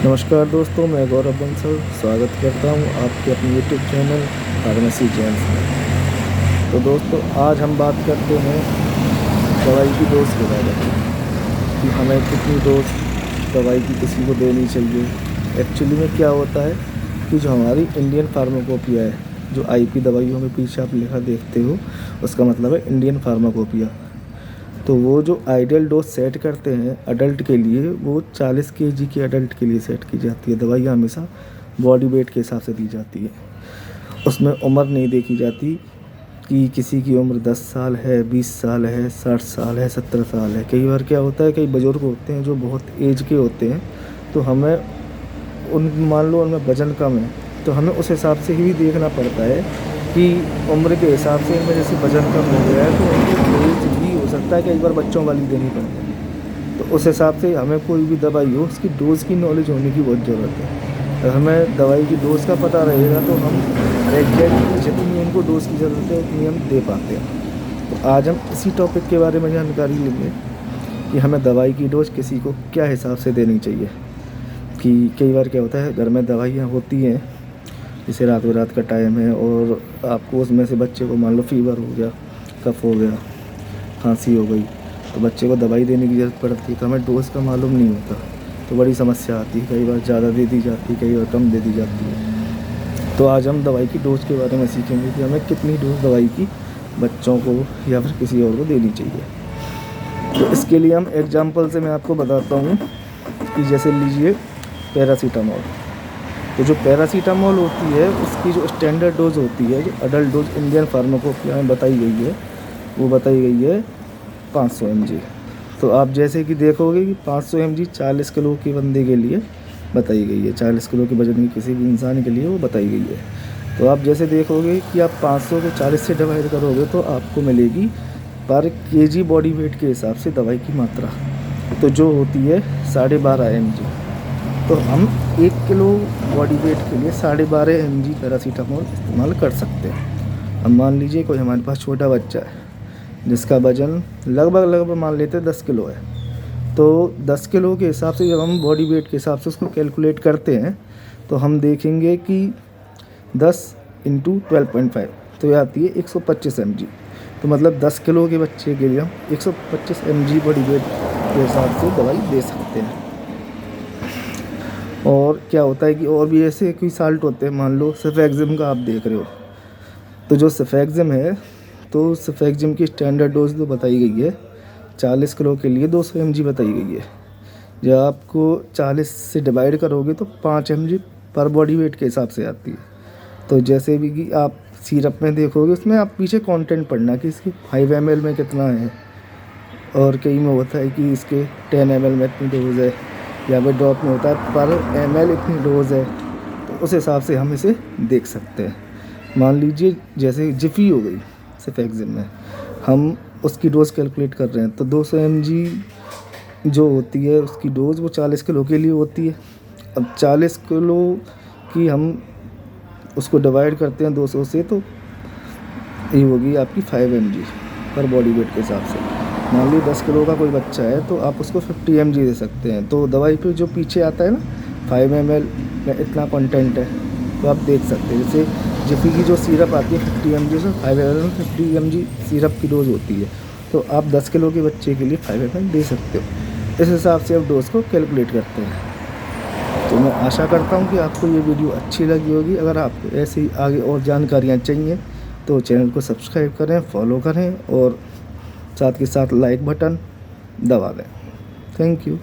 नमस्कार दोस्तों, मैं गौरव बंसल स्वागत करता हूं आपके अपने यूट्यूब चैनल फार्मेसी जेम्स में। तो दोस्तों, आज हम बात करते हैं दवाई की डोज के बारे में कि हमें कितनी डोज दवाई की किसी को देनी चाहिए। एक्चुअली में क्या होता है कि जो हमारी इंडियन फार्माकोपिया है, जो आईपी दवाइयों के पीछे आप लिखा देखते हो, उसका मतलब है इंडियन फार्माकोपिया। तो वो जो आइडियल डोज सेट करते हैं अडल्ट के लिए, वो 40 केजी के अडल्ट के लिए सेट की जाती है। दवाइयाँ हमेशा बॉडी वेट के हिसाब से दी जाती है। उसमें उम्र नहीं देखी जाती कि किसी की उम्र 10 साल है, 20 साल है, 60 साल है, 70 साल है। कई बार क्या होता है, कई बुजुर्ग होते हैं जो बहुत एज के होते हैं, तो हमें मान लो उनमें वज़न कम है, तो हमें उस हिसाब से ही देखना पड़ता है कि उम्र के हिसाब से इनमें जैसे वज़न कम हो गया है तो उनको डोज भी हो सकता है कई बार बच्चों वाली देनी पड़ती है। तो उस हिसाब से हमें कोई भी दवाई हो, उसकी डोज़ की नॉलेज होने की बहुत ज़रूरत है। अगर हमें दवाई की डोज़ का पता रहेगा तो हम एग्जैक्टली जितनी उनको डोज़ की ज़रूरत है उतनी हम दे पाते हैं। तो आज हम इसी टॉपिक के बारे में जानकारी लेंगे कि हमें दवाई की डोज़ किसी को क्या हिसाब से देनी चाहिए। कि कई बार क्या होता है, घर में दवाइयाँ होती हैं, जैसे रात रात का टाइम है और आपको उसमें से बच्चे को मान लो फीवर हो गया, कफ हो गया, खांसी हो गई, तो बच्चे को दवाई देने की ज़रूरत पड़ती है, तो हमें डोज़ का मालूम नहीं होता, तो बड़ी समस्या आती है। कई बार ज़्यादा दे दी जाती है, कई बार कम दे दी जाती है। तो आज हम दवाई की डोज़ के बारे में सीखेंगे कि हमें कितनी डोज़ दवाई की बच्चों को या फिर किसी और को देनी चाहिए। तो इसके लिए हम एग्जाम्पल से मैं आपको बताता हूँ कि जैसे लीजिए पैरासीटामोल। तो जो पैरासीटामोल होती है उसकी जो स्टैंडर्ड डोज होती है, जो अडल्ट डोज इंडियन फार्माकोपिया में बताई गई है, वो बताई गई है 500 mg। तो आप जैसे कि देखोगे कि 500 mg 40 किलो के बंदे के लिए बताई गई है, 40 किलो के वजन की किसी भी इंसान के लिए वो बताई गई है। तो आप जैसे देखोगे कि आप 500 को 40 से डिवाइड करोगे तो आपको मिलेगी पर केजी बॉडी वेट के हिसाब से दवाई की मात्रा, तो जो होती है 12.5 mg। तो हम 1 किलो बॉडी वेट के लिए 12.5 mg पैरासीटामोल इस्तेमाल कर सकते हैं। अब मान लीजिए कोई हमारे पास छोटा बच्चा है जिसका वज़न लगभग मान लेते हैं 10 किलो है, तो 10 किलो के हिसाब से जब हम बॉडी वेट के हिसाब से उसको कैलकुलेट करते हैं तो हम देखेंगे कि 10 × 12.5 तो ये आती है 125 mg। तो मतलब 10 किलो के बच्चे के लिए हम 125 mg बॉडी वेट के हिसाब से दवाई दे सकते हैं। और क्या होता है कि और भी ऐसे कोई साल्ट होते हैं, मान लो सेफेक्सिम का आप देख रहे हो, तो जो सेफेक्सिम है, तो सेफेक्सिम की स्टैंडर्ड डोज तो बताई गई है 40 किलो के लिए 200 mg बताई गई है। जब आपको 40 से डिवाइड करोगे तो 5 mg पर बॉडी वेट के हिसाब से आती है। तो जैसे भी कि आप सिरप में देखोगे उसमें आप पीछे कंटेंट पढ़ना कि इसकी 5 ml में कितना है, और कई में होता है कि इसके 10 ml में इतनी डोज है, या फिर ड्रॉप में होता है पर ml इतनी डोज है। तो उस हिसाब से हम इसे देख सकते हैं। मान लीजिए जैसे जिफ़ी हो गई सेफेक्सिम में, हम उसकी डोज़ कैलकुलेट कर रहे हैं, तो 200 mg जो होती है उसकी डोज़ वो 40 किलो के लिए होती है। अब 40 किलो की हम उसको डिवाइड करते हैं 200 से, तो ये होगी आपकी 5 mg पर बॉडी वेट के हिसाब से। मान लीजिए 10 किलो का कोई बच्चा है तो आप उसको 50 mg दे सकते हैं। तो दवाई पे जो पीछे आता है ना 5 ml में इतना कंटेंट है, तो आप देख सकते हैं। जैसे जिफ़ी की जो सिरप आती है 50 mg से 5 ml में 50 mg सिरप की डोज होती है, तो आप 10 किलो के बच्चे के लिए 5 ml दे सकते हो। इस हिसाब से आप डोज़ को कैलकुलेट करते हैं। तो मैं आशा करता हूँ कि आपको ये वीडियो अच्छी लगी होगी। अगर आपको ऐसी आगे और जानकारियाँ चाहिए तो चैनल को सब्सक्राइब करें, फॉलो करें और साथ के साथ लाइक बटन दबा दें। Thank you.